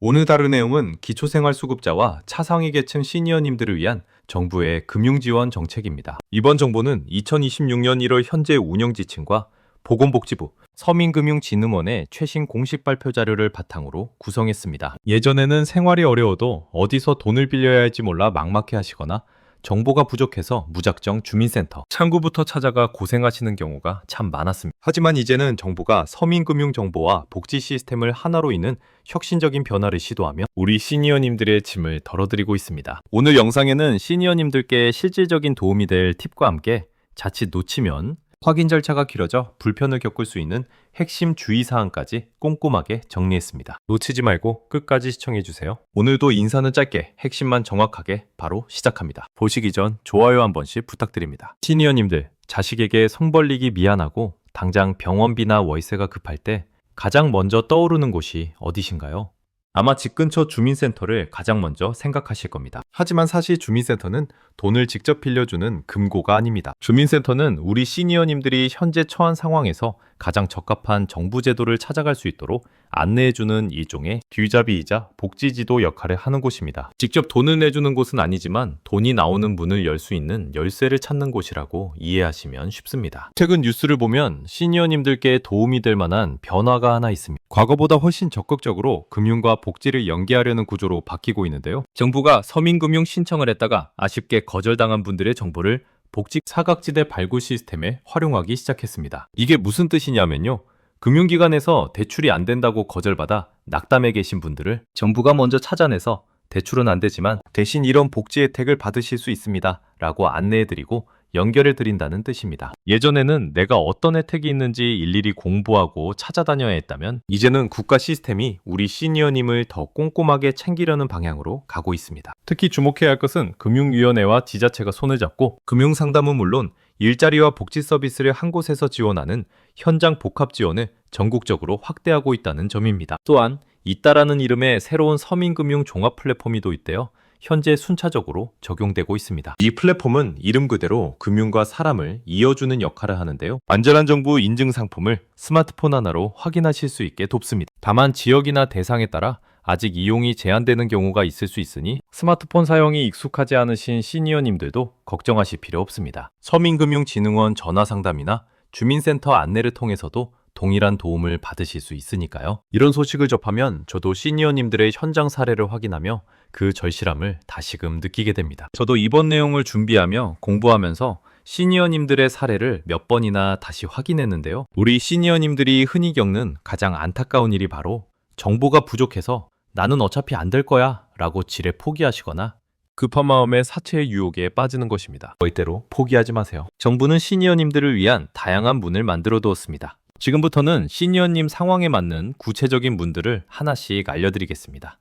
오늘 다룰 내용은 기초생활수급자와 차상위 계층 시니어님들을 위한 정부의 금융지원 정책입니다. 이번 정보는 2026년 1월 현재 운영지침과 보건복지부, 서민금융진흥원의 최신 공식 발표 자료를 바탕으로 구성했습니다. 예전에는 생활이 어려워도 어디서 돈을 빌려야 할지 몰라 막막해 하시거나 정보가 부족해서 무작정 주민센터, 창구부터 찾아가 고생하시는 경우가 참 많았습니다. 하지만 이제는 정부가 서민금융정보와 복지 시스템을 하나로 잇는 혁신적인 변화를 시도하며 우리 시니어님들의 짐을 덜어드리고 있습니다. 오늘 영상에는 시니어님들께 실질적인 도움이 될 팁과 함께 자칫 놓치면 확인 절차가 길어져 불편을 겪을 수 있는 핵심 주의사항까지 꼼꼼하게 정리했습니다. 놓치지 말고 끝까지 시청해주세요. 오늘도 인사는 짧게, 핵심만 정확하게 바로 시작합니다. 보시기 전 좋아요 한 번씩 부탁드립니다. 시니어님들, 자식에게 성 벌리기 미안하고 당장 병원비나 월세가 급할 때 가장 먼저 떠오르는 곳이 어디신가요? 아마 집 근처 주민센터를 가장 먼저 생각하실 겁니다. 하지만 사실 주민센터는 돈을 직접 빌려주는 금고가 아닙니다. 주민센터는 우리 시니어님들이 현재 처한 상황에서 가장 적합한 정부 제도를 찾아갈 수 있도록 안내해주는 일종의 길잡이이자 복지지도 역할을 하는 곳입니다. 직접 돈을 내주는 곳은 아니지만 돈이 나오는 문을 열 수 있는 열쇠를 찾는 곳이라고 이해하시면 쉽습니다. 최근 뉴스를 보면 시니어님들께 도움이 될 만한 변화가 하나 있습니다. 과거보다 훨씬 적극적으로 금융과 복지를 연계하려는 구조로 바뀌고 있는데요. 정부가 서민금융 신청을 했다가 아쉽게 거절당한 분들의 정보를 복지 사각지대 발굴 시스템에 활용하기 시작했습니다. 이게 무슨 뜻이냐면요. 금융기관에서 대출이 안 된다고 거절받아 낙담해 계신 분들을 정부가 먼저 찾아내서 대출은 안 되지만 대신 이런 복지 혜택을 받으실 수 있습니다 라고 안내해드리고 연결해 드린다는 뜻입니다. 예전에는 내가 어떤 혜택이 있는지 일일이 공부하고 찾아다녀야 했다면 이제는 국가 시스템이 우리 시니어님을 더 꼼꼼하게 챙기려는 방향으로 가고 있습니다. 특히 주목해야 할 것은 금융위원회와 지자체가 손을 잡고 금융상담은 물론 일자리와 복지 서비스를 한 곳에서 지원하는 현장 복합 지원을 전국적으로 확대하고 있다는 점입니다. 또한 잇따라는 이름의 새로운 서민금융 종합 플랫폼이 도입되어 현재 순차적으로 적용되고 있습니다. 이 플랫폼은 이름 그대로 금융과 사람을 이어주는 역할을 하는데요. 안전한 정부 인증 상품을 스마트폰 하나로 확인하실 수 있게 돕습니다. 다만 지역이나 대상에 따라 아직 이용이 제한되는 경우가 있을 수 있으니 스마트폰 사용이 익숙하지 않으신 시니어님들도 걱정하실 필요 없습니다. 서민금융진흥원 전화상담이나 주민센터 안내를 통해서도 동일한 도움을 받으실 수 있으니까요. 이런 소식을 접하면 저도 시니어님들의 현장 사례를 확인하며 그 절실함을 다시금 느끼게 됩니다. 저도 이번 내용을 준비하며 공부하면서 시니어님들의 사례를 몇 번이나 다시 확인했는데요. 우리 시니어님들이 흔히 겪는 가장 안타까운 일이 바로 정보가 부족해서 나는 어차피 안 될 거야 라고 지레 포기하시거나 급한 마음에 사채의 유혹에 빠지는 것입니다. 절대로 포기하지 마세요. 정부는 시니어님들을 위한 다양한 문을 만들어 두었습니다. 지금부터는 시니어님 상황에 맞는 구체적인 문들을 하나씩 알려드리겠습니다.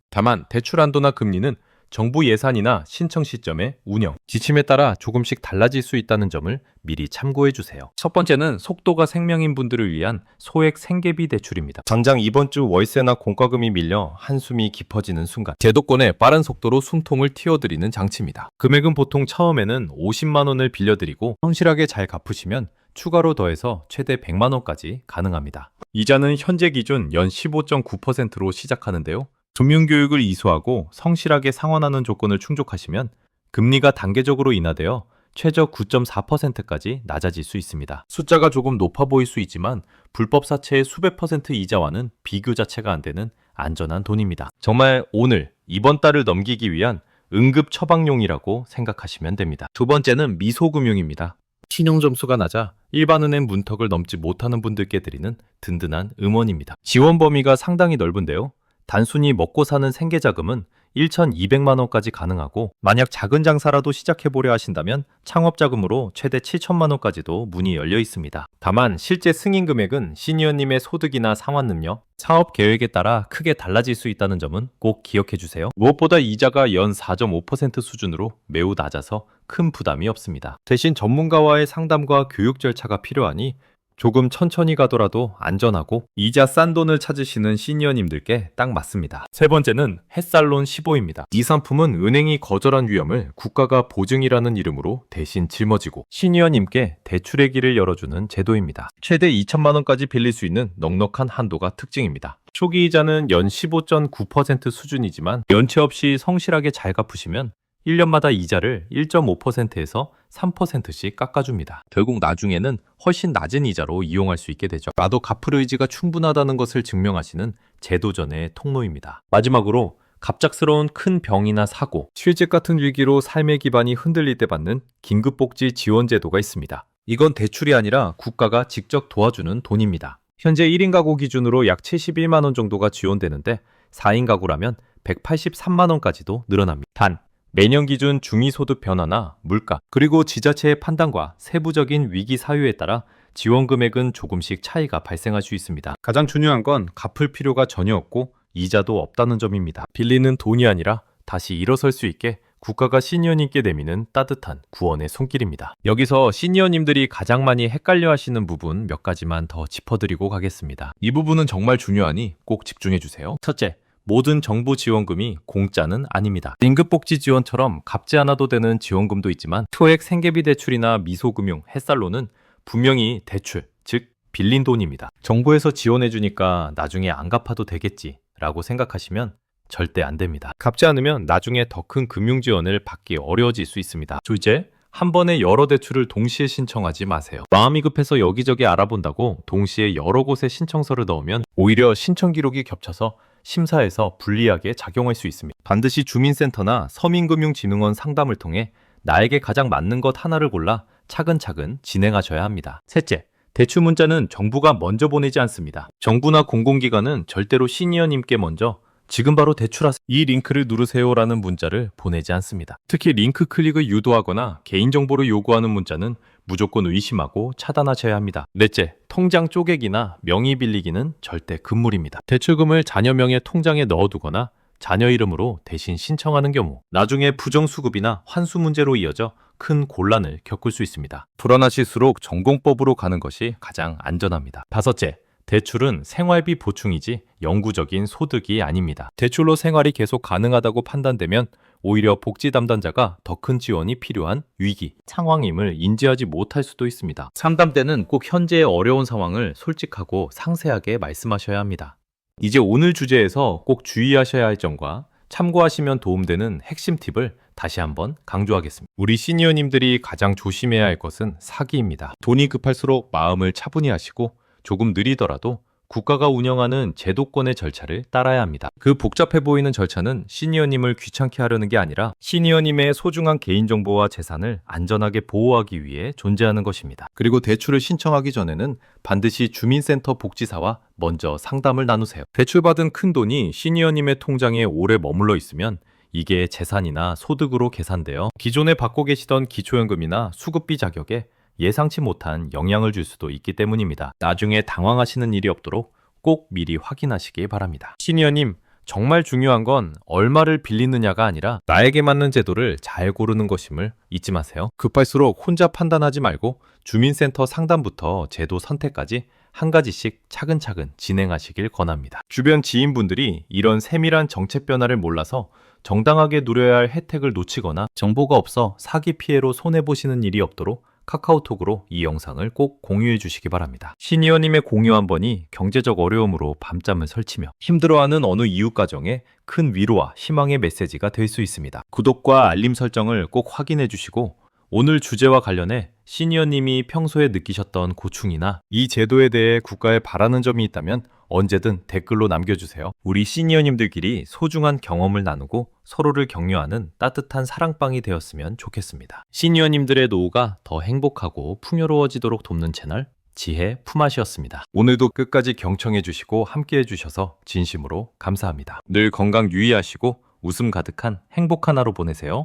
다만 대출 한도나 금리는 정부 예산이나 신청 시점의 운영, 지침에 따라 조금씩 달라질 수 있다는 점을 미리 참고해 주세요. 첫 번째는 속도가 생명인 분들을 위한 소액 생계비 대출입니다. 당장 이번 주 월세나 공과금이 밀려 한숨이 깊어지는 순간 제도권에 빠른 속도로 숨통을 틔워드리는 장치입니다. 금액은 보통 처음에는 50만 원을 빌려드리고 성실하게 잘 갚으시면 추가로 더해서 최대 100만 원까지 가능합니다. 이자는 현재 기준 연 15.9%로 시작하는데요. 금융교육을 이수하고 성실하게 상환하는 조건을 충족하시면 금리가 단계적으로 인하되어 최저 9.4%까지 낮아질 수 있습니다. 숫자가 조금 높아 보일 수 있지만 불법 사채의 수백 퍼센트 이자와는 비교 자체가 안 되는 안전한 돈입니다. 정말 오늘, 이번 달을 넘기기 위한 응급 처방용이라고 생각하시면 됩니다. 두 번째는 미소금융입니다. 신용점수가 낮아 일반은행 문턱을 넘지 못하는 분들께 드리는 든든한 응원입니다. 지원 범위가 상당히 넓은데요. 단순히 먹고 사는 생계자금은 1,200만 원까지 가능하고 만약 작은 장사라도 시작해보려 하신다면 창업자금으로 최대 7천만 원까지도 문이 열려 있습니다. 다만 실제 승인 금액은 시니어님의 소득이나 상환 능력, 사업 계획에 따라 크게 달라질 수 있다는 점은 꼭 기억해 주세요. 무엇보다 이자가 연 4.5% 수준으로 매우 낮아서 큰 부담이 없습니다. 대신 전문가와의 상담과 교육 절차가 필요하니 조금 천천히 가더라도 안전하고 이자 싼 돈을 찾으시는 시니어님들께 딱 맞습니다. 세 번째는 햇살론 15입니다. 이 상품은 은행이 거절한 위험을 국가가 보증이라는 이름으로 대신 짊어지고 시니어님께 대출의 길을 열어주는 제도입니다. 최대 2천만 원까지 빌릴 수 있는 넉넉한 한도가 특징입니다. 초기 이자는 연 15.9% 수준이지만 연체 없이 성실하게 잘 갚으시면 1년마다 이자를 1.5%에서 3%씩 깎아줍니다. 결국 나중에는 훨씬 낮은 이자로 이용할 수 있게 되죠. 나도 갚을 의지가 충분하다는 것을 증명하시는 제도전의 통로입니다. 마지막으로 갑작스러운 큰 병이나 사고, 실직 같은 위기로 삶의 기반이 흔들릴 때 받는 긴급복지 지원 제도가 있습니다. 이건 대출이 아니라 국가가 직접 도와주는 돈입니다. 현재 1인 가구 기준으로 약 71만 원 정도가 지원되는데 4인 가구라면 183만 원까지도 늘어납니다. 단 매년 기준 중위소득 변화나 물가, 그리고 지자체의 판단과 세부적인 위기 사유에 따라 지원 금액은 조금씩 차이가 발생할 수 있습니다. 가장 중요한 건 갚을 필요가 전혀 없고 이자도 없다는 점입니다. 빌리는 돈이 아니라 다시 일어설 수 있게 국가가 시니어님께 내미는 따뜻한 구원의 손길입니다. 여기서 시니어님들이 가장 많이 헷갈려 하시는 부분 몇 가지만 더 짚어드리고 가겠습니다. 이 부분은 정말 중요하니 꼭 집중해주세요. 첫째, 모든 정부 지원금이 공짜는 아닙니다. 긴급복지 지원처럼 갚지 않아도 되는 지원금도 있지만 소액 생계비 대출이나 미소금융, 햇살로는 분명히 대출, 즉 빌린 돈입니다. 정부에서 지원해주니까 나중에 안 갚아도 되겠지 라고 생각하시면 절대 안 됩니다. 갚지 않으면 나중에 더 큰 금융 지원을 받기 어려워질 수 있습니다. 둘째, 한 번에 여러 대출을 동시에 신청하지 마세요. 마음이 급해서 여기저기 알아본다고 동시에 여러 곳에 신청서를 넣으면 오히려 신청 기록이 겹쳐서 심사에서 불리하게 작용할 수 있습니다. 반드시 주민센터나 서민금융진흥원 상담을 통해 나에게 가장 맞는 것 하나를 골라 차근차근 진행하셔야 합니다. 셋째, 대출 문자는 정부가 먼저 보내지 않습니다. 정부나 공공기관은 절대로 시니어님께 먼저 지금 바로 대출하세요, 이 링크를 누르세요라는 문자를 보내지 않습니다. 특히 링크 클릭을 유도하거나 개인정보를 요구하는 문자는 무조건 의심하고 차단하셔야 합니다. 넷째, 통장 쪼개기나 명의 빌리기는 절대 금물입니다. 대출금을 자녀 명의 통장에 넣어두거나 자녀 이름으로 대신 신청하는 경우 나중에 부정수급이나 환수 문제로 이어져 큰 곤란을 겪을 수 있습니다. 불안하실수록 전공법으로 가는 것이 가장 안전합니다. 다섯째, 대출은 생활비 보충이지 영구적인 소득이 아닙니다. 대출로 생활이 계속 가능하다고 판단되면 오히려 복지 담당자가 더 큰 지원이 필요한 위기, 상황임을 인지하지 못할 수도 있습니다. 상담 때는 꼭 현재의 어려운 상황을 솔직하고 상세하게 말씀하셔야 합니다. 이제 오늘 주제에서 꼭 주의하셔야 할 점과 참고하시면 도움되는 핵심 팁을 다시 한번 강조하겠습니다. 우리 시니어님들이 가장 조심해야 할 것은 사기입니다. 돈이 급할수록 마음을 차분히 하시고 조금 느리더라도 국가가 운영하는 제도권의 절차를 따라야 합니다. 그 복잡해 보이는 절차는 시니어님을 귀찮게 하려는 게 아니라 시니어님의 소중한 개인정보와 재산을 안전하게 보호하기 위해 존재하는 것입니다. 그리고 대출을 신청하기 전에는 반드시 주민센터 복지사와 먼저 상담을 나누세요. 대출받은 큰 돈이 시니어님의 통장에 오래 머물러 있으면 이게 재산이나 소득으로 계산되어 기존에 받고 계시던 기초연금이나 수급비 자격에 예상치 못한 영향을 줄 수도 있기 때문입니다. 나중에 당황하시는 일이 없도록 꼭 미리 확인하시기 바랍니다. 시니어님, 정말 중요한 건 얼마를 빌리느냐가 아니라 나에게 맞는 제도를 잘 고르는 것임을 잊지 마세요. 급할수록 혼자 판단하지 말고 주민센터 상담부터 제도 선택까지 한 가지씩 차근차근 진행하시길 권합니다. 주변 지인분들이 이런 세밀한 정책 변화를 몰라서 정당하게 누려야 할 혜택을 놓치거나 정보가 없어 사기 피해로 손해보시는 일이 없도록 카카오톡으로 이 영상을 꼭 공유해 주시기 바랍니다. 시니어님의 공유 한 번이 경제적 어려움으로 밤잠을 설치며 힘들어하는 어느 이웃 가정에 큰 위로와 희망의 메시지가 될 수 있습니다. 구독과 알림 설정을 꼭 확인해 주시고 오늘 주제와 관련해 시니어님이 평소에 느끼셨던 고충이나 이 제도에 대해 국가에 바라는 점이 있다면 언제든 댓글로 남겨주세요. 우리 시니어님들끼리 소중한 경험을 나누고 서로를 격려하는 따뜻한 사랑방이 되었으면 좋겠습니다. 시니어님들의 노후가 더 행복하고 풍요로워지도록 돕는 채널 지혜 품앗이었습니다. 오늘도 끝까지 경청해 주시고 함께해 주셔서 진심으로 감사합니다. 늘 건강 유의하시고 웃음 가득한 행복한 하루 보내세요.